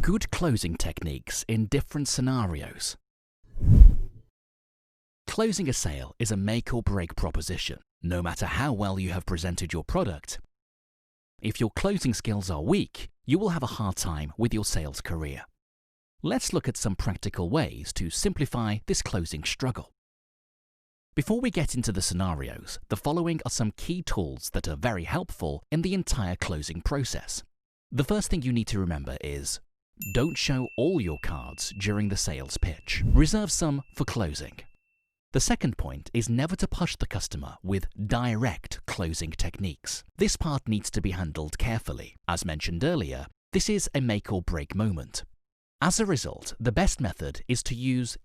Good closing techniques in different scenarios. Closing a sale is a make or break proposition, no matter how well you have presented your product. If your closing skills are weak, you will have a hard time with your sales career. Let's look at some practical ways to simplify this closing struggle. Before we get into the scenarios, the following are some key tools that are very helpful in the entire closing process. The first thing you need to remember is, don't show all your cards during the sales pitch. Reserve some for closing. The second point is never to push the customer with direct closing techniques. This part needs to be handled carefully. As mentioned earlier, this is a make or break moment. As a result, the best method is to use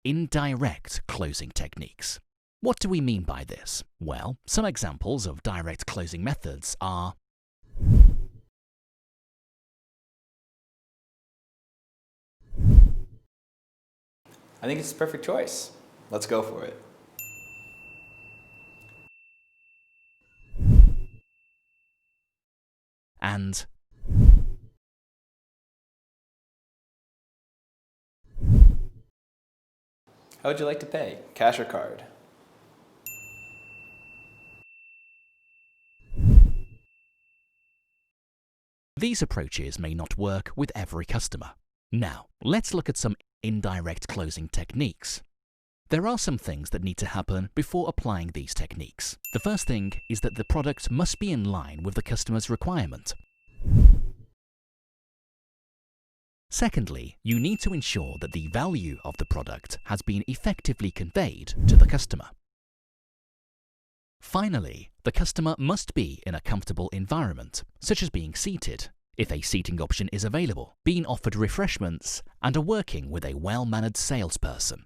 indirect closing techniques. What do we mean by this? Well, some examples of direct closing methods are I think it's the perfect choice. Let's go for it. and How would you like to pay? Cash or card? these approaches may not work with every customer. Now, let's look at some indirect closing techniques. There are some things that need to happen before applying these techniques. The first thing is that the product must be in line with the customer's requirement. Secondly, you need to ensure that the value of the product has been effectively conveyed to the customer. Finally, the customer must be in a comfortable environment, such as being seated, if a seating option is available, being offered refreshments, and are working with a well-mannered salesperson.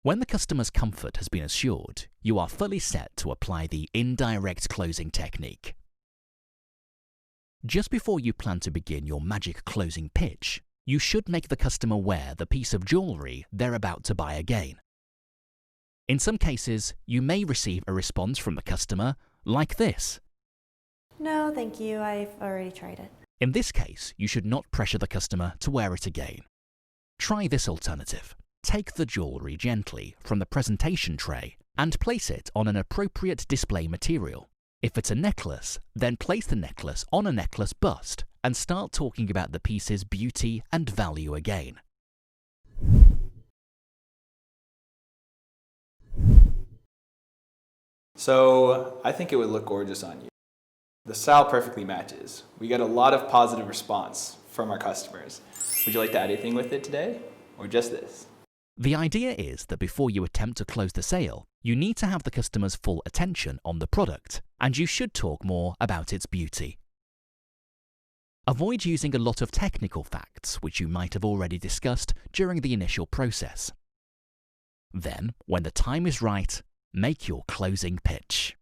When the customer's comfort has been assured, you are fully set to apply the indirect closing technique. Just before you plan to begin your magic closing pitch, you should make the customer wear the piece of jewelry they're about to buy again. In some cases, you may receive a response from the customer like this. No, thank you. I've already tried it. In this case, you should not pressure the customer to wear it again. Try this alternative. Take the jewelry gently from the presentation tray and place it on an appropriate display material. If it's a necklace, then place the necklace on a necklace bust and start talking about the piece's beauty and value again. So, I think it would look gorgeous on you. The style perfectly matches. We get a lot of positive response from our customers. Would you like to add anything with it today, or just this? The idea is that before you attempt to close the sale, you need to have the customer's full attention on the product, and you should talk more about its beauty. Avoid using a lot of technical facts which you might have already discussed during the initial process. Then, when the time is right, make your closing pitch.